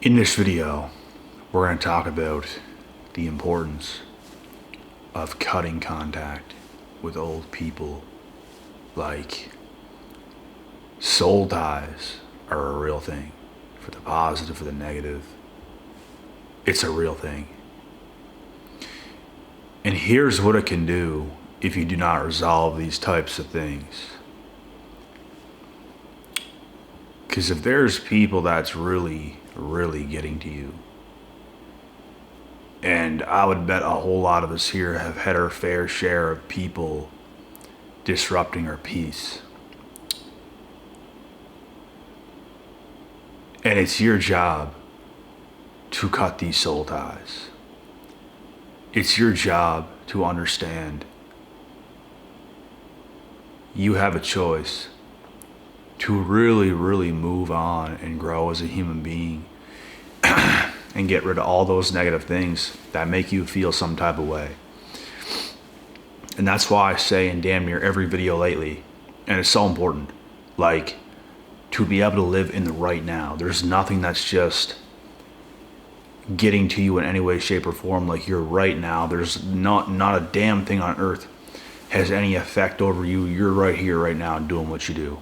In this video, we're going to talk about the importance of cutting contact with old people. Like, soul ties are a real thing. For the positive, for the negative. It's a real thing. And here's what it can do if you do not resolve these types of things. Because if there's people that's really getting to you, and I would bet a whole lot of us here have had our fair share of people disrupting our peace. And it's your job to cut these soul ties. It's your job to understand you have a choice to really move on and grow as a human being and get rid of all those negative things that make you feel some type of way. And that's why I say in damn near every video lately, and it's so important, like, to be able to live in the right now. There's nothing that's just getting to you in any way, shape, or form. Like, you're right now. There's not a damn thing on earth has any effect over you. You're right here, right now, doing what you do.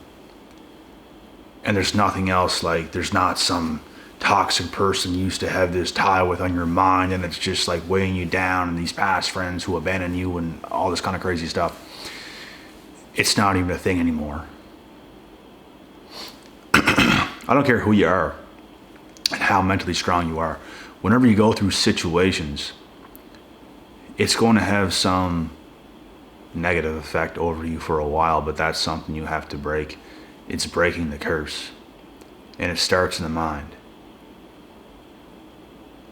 And there's nothing else. Like, there's not some toxic person you used to have this tie with on your mind, and it's just like weighing you down, and these past friends who abandon you and all this kind of crazy stuff. It's not even a thing anymore. I don't care who you are and how mentally strong you are. Whenever you go through situations, it's going to have some negative effect over you for a while, but that's something you have to break. It's breaking the curse. And it starts in the mind.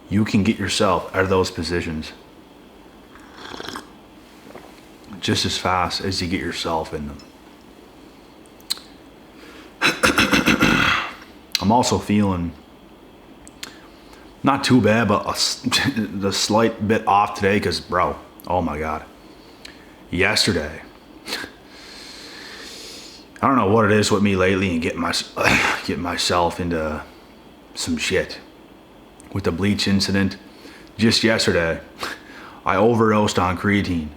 You can get yourself out of those positions just as fast as you get yourself in them. I'm also feeling not too bad, but the slight bit off today because, bro, oh my God. Yesterday, I don't know what it is with me lately and getting myself into some shit. With the bleach incident, just yesterday, I overdosed on creatine.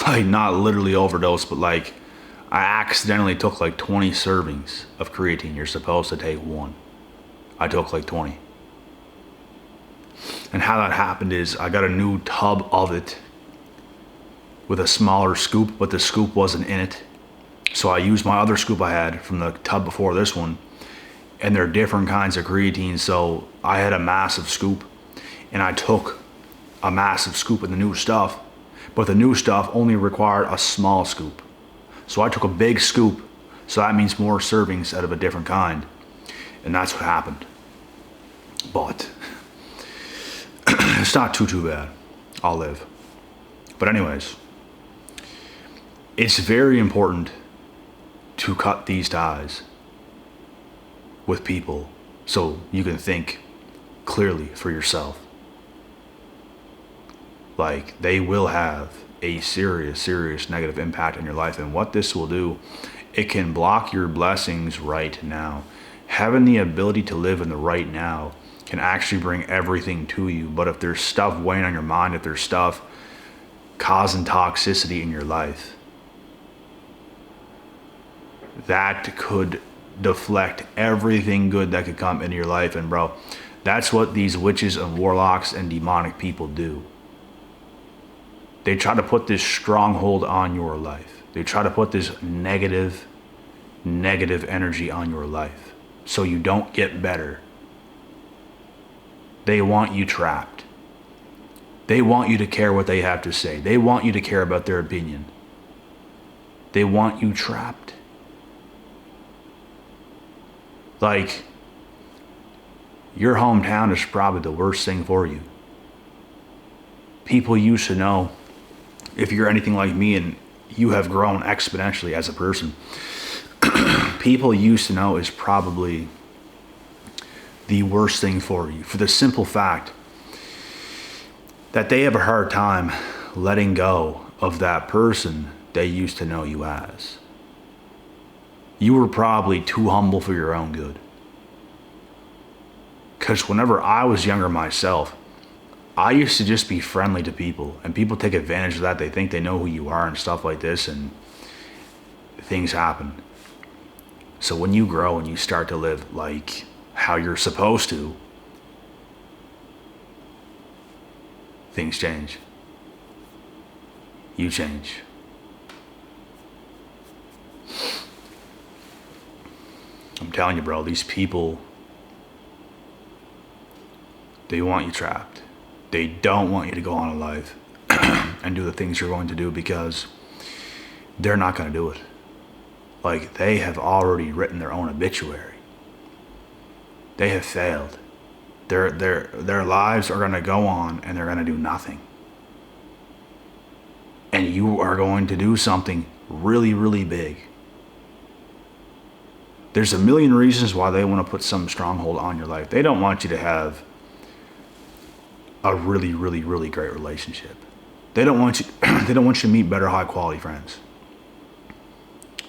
Like, not literally overdosed, but like, I accidentally took like 20 servings of creatine. You're supposed to take one. I took like 20. And how that happened is I got a new tub of it with a smaller scoop, but the scoop wasn't in it. So I used my other scoop I had from the tub before this one, and they're different kinds of creatine. So I had a massive scoop, and I took a massive scoop of the new stuff, but the new stuff only required a small scoop. So I took a big scoop, so that means more servings out of a different kind. And that's what happened. But it's not too bad. I'll live. But anyways, it's very important to cut these ties with people so you can think clearly for yourself. Like, they will have a serious negative impact on your life. And what this will do, it can block your blessings right now. Having the ability to live in the right now can actually bring everything to you. But if there's stuff weighing on your mind, if there's stuff causing toxicity in your life, that could deflect everything good that could come into your life. And bro, that's what these witches and warlocks and demonic people do. They try to put this stronghold on your life. They try to put this negative energy on your life so you don't get better. They want you trapped. They want you to care what they have to say. They want you to care about their opinion. They want you trapped. Like, your hometown is probably the worst thing for you. People used to know, if you're anything like me and you have grown exponentially as a person, people used to know is probably the worst thing for you, for the simple fact that they have a hard time letting go of that person they used to know you as. You were probably too humble for your own good. Because whenever I was younger myself, I used to just be friendly to people, and people take advantage of that. They think they know who you are and stuff like this, and things happen. So when you grow and you start to live like how you're supposed to, things change. You change. I'm telling you, bro, these people, they want you trapped. They don't want you to go on in life and do the things you're going to do, because they're not going to do it. Like, they have already written their own obituary. They have failed. Their lives are going to go on, and they're going to do nothing. And you are going to do something really, really big. There's a million reasons why they want to put some stronghold on your life. They don't want you to have a really, really, really great relationship. They don't want you they don't want you to meet better high quality friends.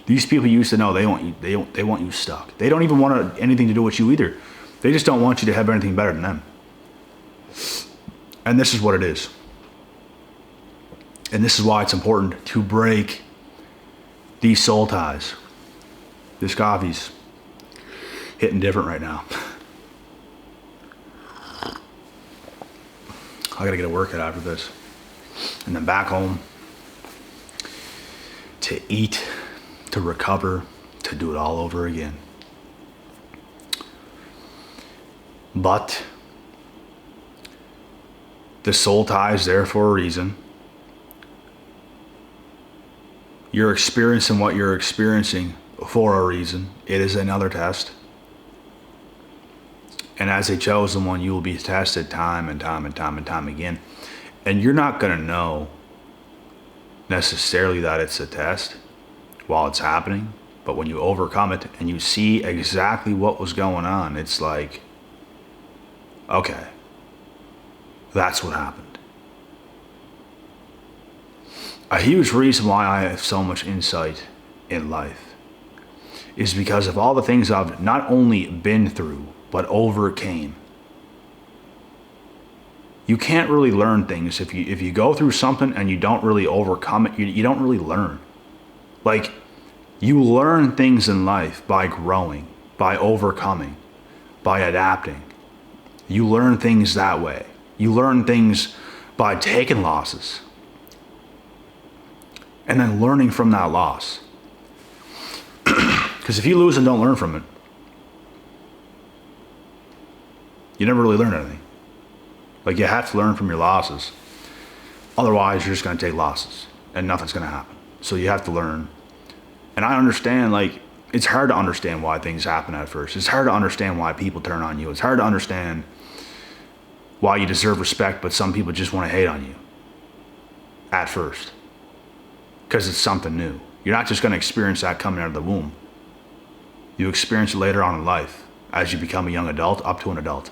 These people you used to know, they want you stuck. They don't even want anything to do with you either. They just don't want you to have anything better than them. And this is what it is. And this is why it's important to break these soul ties. This coffee's hitting different right now. I gotta get a workout after this. And then back home to eat, to recover, to do it all over again. But the soul tie is there for a reason. You're experiencing what you're experiencing for a reason. It is another test. And as a chosen one, you will be tested time and time and time and time again. And you're not going to know necessarily that it's a test while it's happening. But when you overcome it and you see exactly what was going on, it's like, okay, that's what happened. A huge reason why I have so much insight in life is because of all the things I've not only been through, but overcame. You can't really learn things if you go through something and you don't really overcome it. You don't really learn. Like, you learn things in life by growing, by overcoming, by adapting. You learn things that way. You learn things by taking losses and then learning from that loss. Because if you lose and don't learn from it, you never really learn anything. Like, you have to learn from your losses. Otherwise, you're just going to take losses and nothing's going to happen. So you have to learn. And I understand, like, it's hard to understand why things happen at first. It's hard to understand why people turn on you. It's hard to understand why you deserve respect, but some people just want to hate on you at first. Because it's something new. You're not just going to experience that coming out of the womb. You experience it later on in life as you become a young adult up to an adult.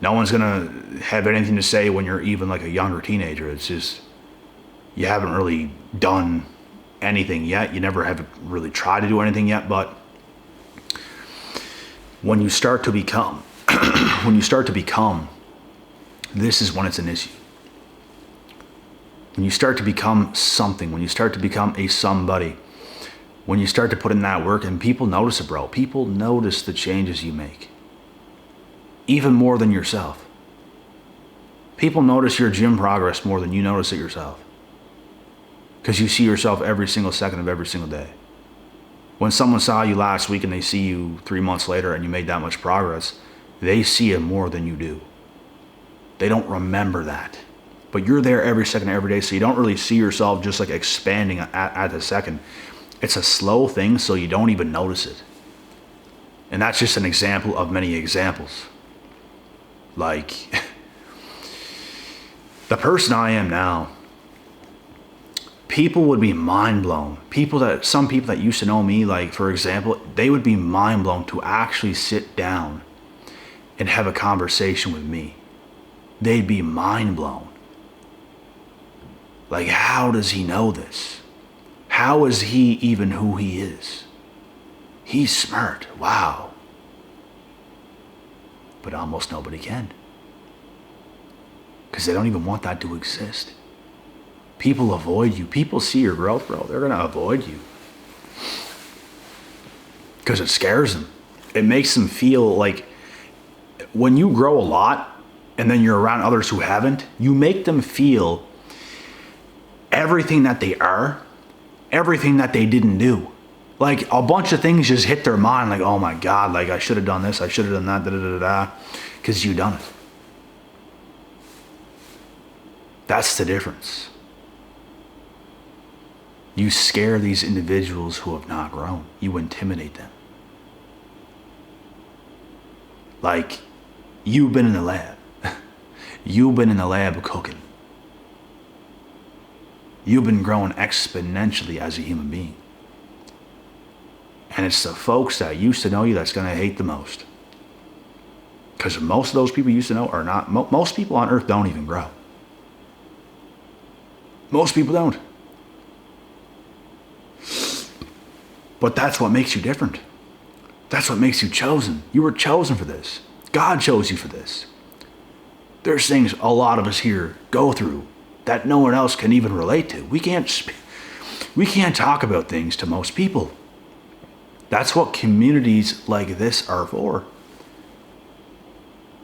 No one's going to have anything to say when you're even like a younger teenager. It's just, you haven't really done anything yet. You never have really tried to do anything yet. But when you start to become, this is when it's an issue. When you start to become something, when you start to become a somebody, when you start to put in that work, and people notice it, bro. People notice the changes you make. Even more than yourself. People notice your gym progress more than you notice it yourself. Because you see yourself every single second of every single day. When someone saw you last week and they see you 3 months later and you made that much progress, they see it more than you do. They don't remember that. But you're there every second, every day, so you don't really see yourself just like expanding at the second. It's a slow thing, so you don't even notice it. And that's just an example of many examples. Like, the person I am now, people would be mind blown. Some people that used to know me, like, for example, they would be mind blown to actually sit down and have a conversation with me. They'd be mind blown. Like, how does he know this? How is he even who he is? He's smart. Wow. but almost nobody can. Because they don't even want that to exist. People avoid you. People see your growth, bro. They're going to avoid you. Because it scares them. It makes them feel like when you grow a lot and then you're around others who haven't, you make them feel everything that they are, everything that they didn't do. Like a bunch of things just hit their mind like, oh my God, like I should have done this, I should have done that, da-da-da-da-da, because you done it. That's the difference. You scare these individuals who have not grown. You intimidate them. Like, you've been in the lab. You've been in the lab cooking. You've been growing exponentially as a human being. And it's the folks that used to know you that's going to hate the most. Because most of those people you used to know are not, most people on earth don't even grow. Most people don't. But that's what makes you different. That's what makes you chosen. You were chosen for this. God chose you for this. There's things a lot of us here go through that no one else can even relate to. We can't talk about things to most people. That's what communities like this are for.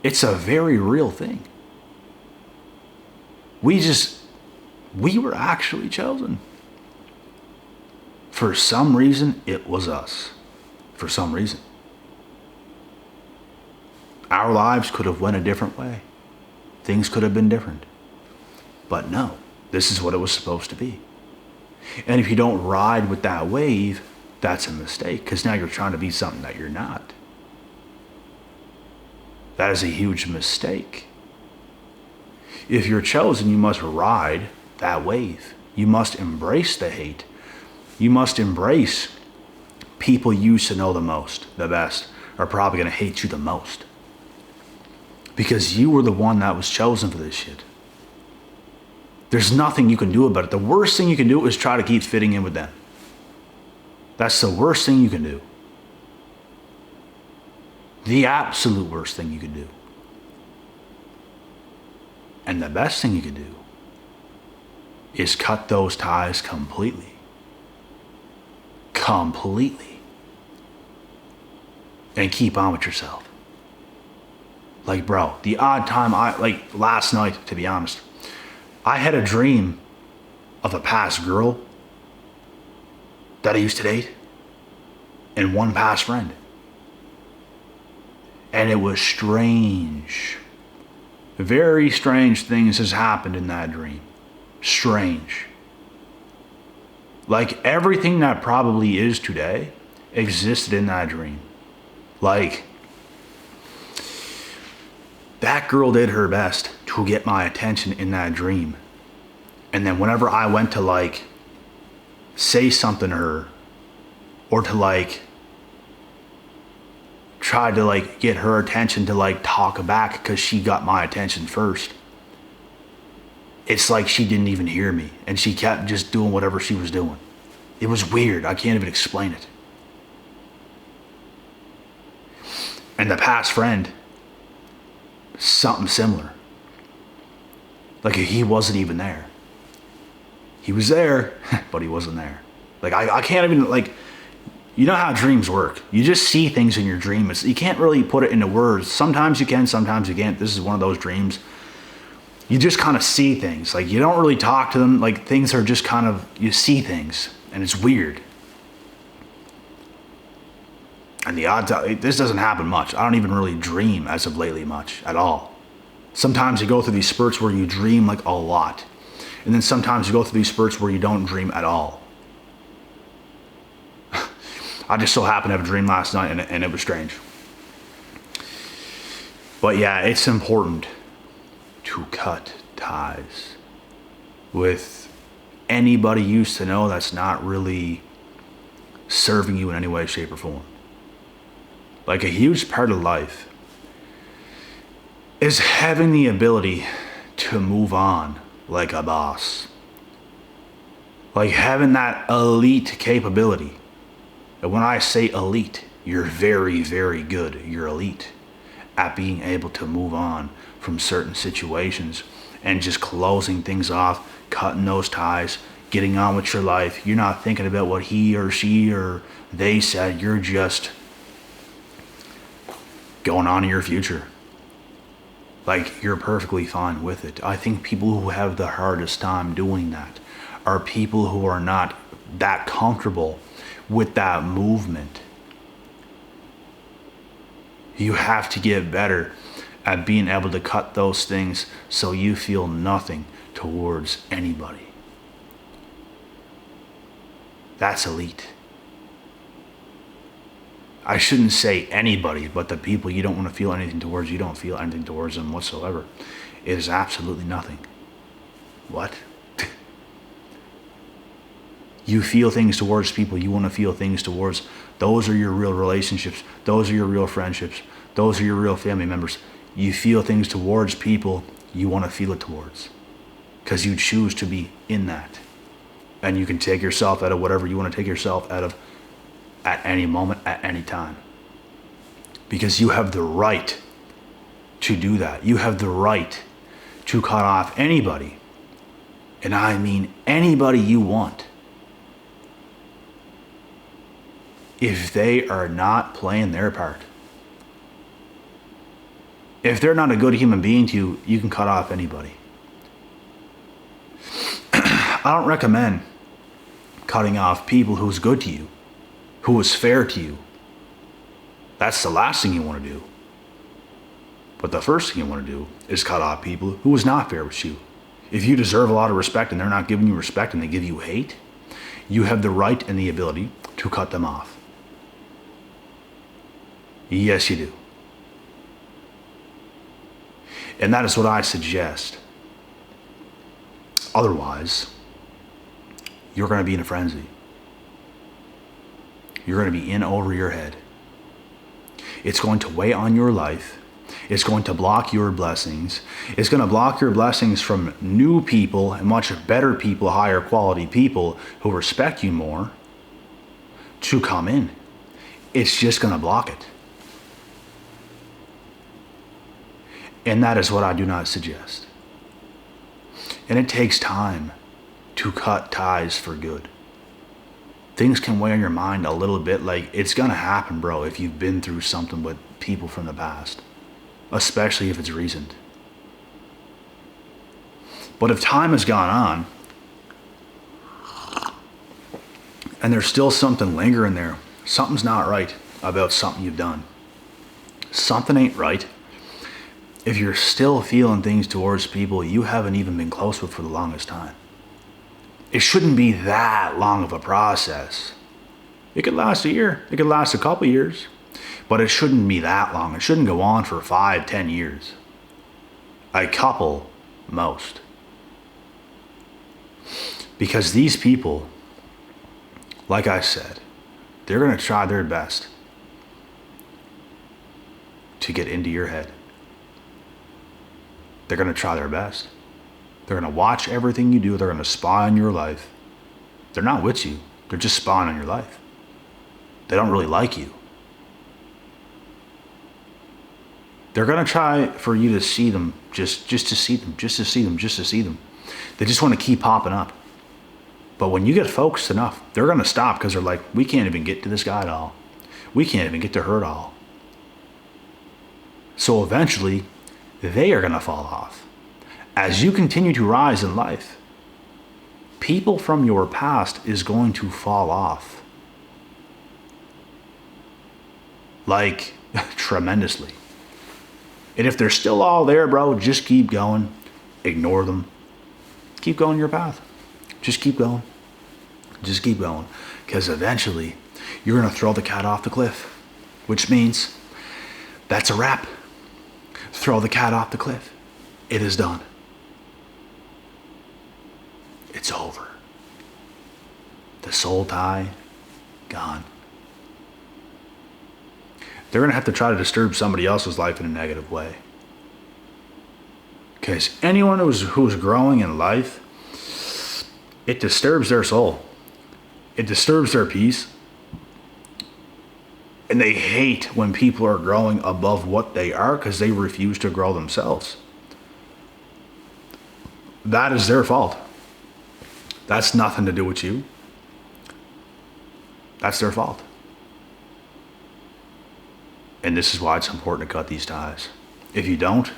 It's a very real thing. We were actually chosen. For some reason, it was us. For some reason. Our lives could have went a different way. Things could have been different. But no, this is what it was supposed to be. And if you don't ride with that wave, that's a mistake, because now you're trying to be something that you're not. That is a huge mistake. If you're chosen, you must ride that wave. You must embrace the hate. You must embrace people you used to know the most, the best, are probably going to hate you the most. Because you were the one that was chosen for this shit. There's nothing you can do about it. The worst thing you can do is try to keep fitting in with them. That's the worst thing you can do. The absolute worst thing you can do. And the best thing you can do is cut those ties completely. Completely. And keep on with yourself. Like, bro, the odd time last night, to be honest, I had a dream of a past girl that I used to date and one past friend. And it was strange. Very strange things has happened in that dream. Strange. Like everything that probably is today existed in that dream. Like, that girl did her best to get my attention in that dream. And then whenever I went to say something to her, or to try to get her attention to talk back because she got my attention first, it's like she didn't even hear me and she kept just doing whatever she was doing. It was weird. I can't even explain it. And the past friend, something similar. Like he wasn't even there. He was there, but he wasn't there. I can't even, you know how dreams work. You just see things in your dream. You can't really put it into words. Sometimes you can, sometimes you can't. This is one of those dreams. You just kind of see things. You don't really talk to them. Things are just kind of, you see things. And it's weird. And the odds, this doesn't happen much. I don't even really dream as of lately much at all. Sometimes you go through these spurts where you dream a lot. And then sometimes you go through these spurts where you don't dream at all. I just so happened to have a dream last night and it was strange. But yeah, it's important to cut ties with anybody you used to know that's not really serving you in any way, shape, or form. A huge part of life is having the ability to move on like a boss. Having that elite capability. And when I say elite, you're very, very good. You're elite. at being able to move on from certain situations and just closing things off, cutting those ties, getting on with your life. You're not thinking about what he or she or they said. You're just going on in your future. Like, you're perfectly fine with it. I think people who have the hardest time doing that are people who are not that comfortable with that movement. You have to get better at being able to cut those things so you feel nothing towards anybody. That's elite. I shouldn't say anybody, but the people you don't want to feel anything towards, you don't feel anything towards them whatsoever. It is absolutely nothing. What? You feel things towards people you want to feel things towards. Those are your real relationships. Those are your real friendships. Those are your real family members. You feel things towards people you want to feel it towards, because you choose to be in that. And you can take yourself out of whatever you want to take yourself out of at any moment, at any time. Because you have the right to do that. You have the right to cut off anybody. And I mean anybody you want. If they are not playing their part. If they're not a good human being to you, you can cut off anybody. I don't recommend cutting off people who's good to you, who is fair to you. That's the last thing you want to do. But the first thing you want to do is cut off people who is not fair with you. If you deserve a lot of respect and they're not giving you respect and they give you hate, you have the right and the ability to cut them off. Yes, you do. And that is what I suggest. Otherwise, you're going to be in a frenzy. You're going to be in over your head. It's going to weigh on your life. It's going to block your blessings. It's going to block your blessings from new people and much better people, higher quality people who respect you more to come in. It's just going to block it. And that is what I do not suggest. And it takes time to cut ties for good. Things can weigh on your mind a little bit. Like, it's going to happen, bro, if you've been through something with people from the past. Especially if it's recent. But if time has gone on, and there's still something lingering there, something's not right about something you've done. Something ain't right. If you're still feeling things towards people you haven't even been close with for the longest time. It shouldn't be that long of a process. It could last a year. It could last a couple years. But it shouldn't be that long. It shouldn't go on for 5-10 years. A couple, most. Because these people, like I said, they're going to try their best to get into your head. They're going to try their best. They're going to watch everything you do. They're going to spy on your life. They're not with you. They're just spying on your life. They don't really like you. They're going to try for you to see them, just to see them, just to see them, just to see them. They just want to keep popping up. But when you get focused enough, they're going to stop because they're like, we can't even get to this guy at all. We can't even get to her at all. So eventually, they are going to fall off. As you continue to rise in life, people from your past is going to fall off. Like, tremendously. And if they're still all there, bro, just keep going. Ignore them. Keep going your path. Just keep going. Just keep going. Because eventually, you're going to throw the cat off the cliff. Which means, that's a wrap. Throw the cat off the cliff. It is done. It's over. The soul tie, gone. They're going to have to try to disturb somebody else's life in a negative way. Because anyone who's growing in life, it disturbs their soul. It disturbs their peace. And they hate when people are growing above what they are because they refuse to grow themselves. That is their fault. That's nothing to do with you. That's their fault. And this is why it's important to cut these ties. If you don't,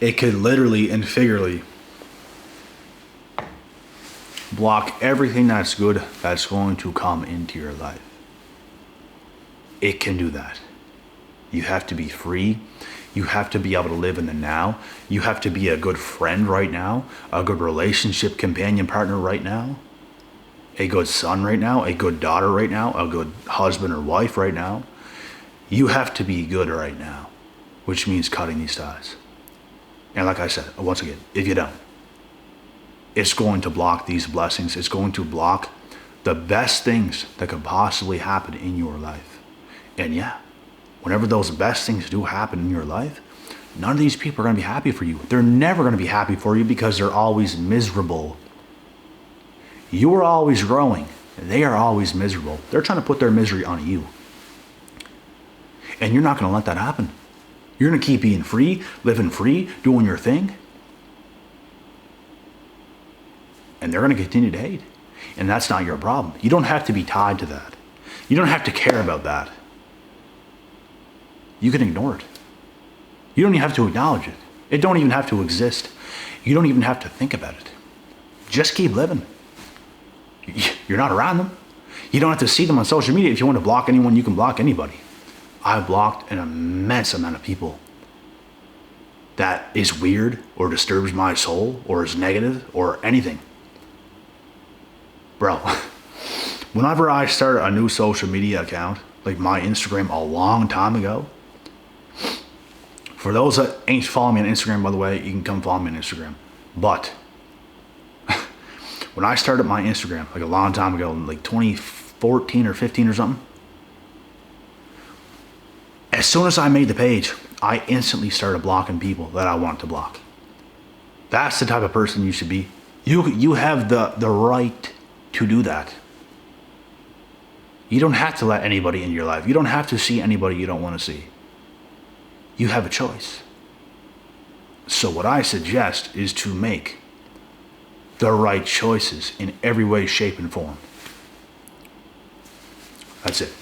it could literally and figuratively block everything that's good that's going to come into your life. It can do that. You have to be free. You have to be able to live in the now. You have to be a good friend right now, a good relationship companion partner right now, a good son right now, a good daughter right now, a good husband or wife right now. You have to be good right now, which means cutting these ties. And like I said, once again, if you don't, it's going to block these blessings. It's going to block the best things that could possibly happen in your life. And yeah, whenever those best things do happen in your life, none of these people are going to be happy for you. They're never going to be happy for you because they're always miserable. You are always growing. They are always miserable. They're trying to put their misery on you. And you're not going to let that happen. You're going to keep being free, living free, doing your thing. And they're going to continue to hate. And that's not your problem. You don't have to be tied to that. You don't have to care about that. You can ignore it. You don't even have to acknowledge it. It don't even have to exist. You don't even have to think about it. Just keep living. You're not around them. You don't have to see them on social media. If you want to block anyone, you can block anybody. I've blocked an immense amount of people that is weird or disturbs my soul or is negative or anything. Bro, whenever I started a new social media account, like my Instagram a long time ago, for those that ain't following me on Instagram, by the way, you can come follow me on Instagram. But when I started my Instagram, like a long time ago, like 2014 or 15 or something, as soon as I made the page, I instantly started blocking people that I want to block. That's the type of person you should be. You have the right to do that. You don't have to let anybody in your life. You don't have to see anybody you don't want to see. You have a choice. So what I suggest is to make the right choices in every way, shape, and form. That's it.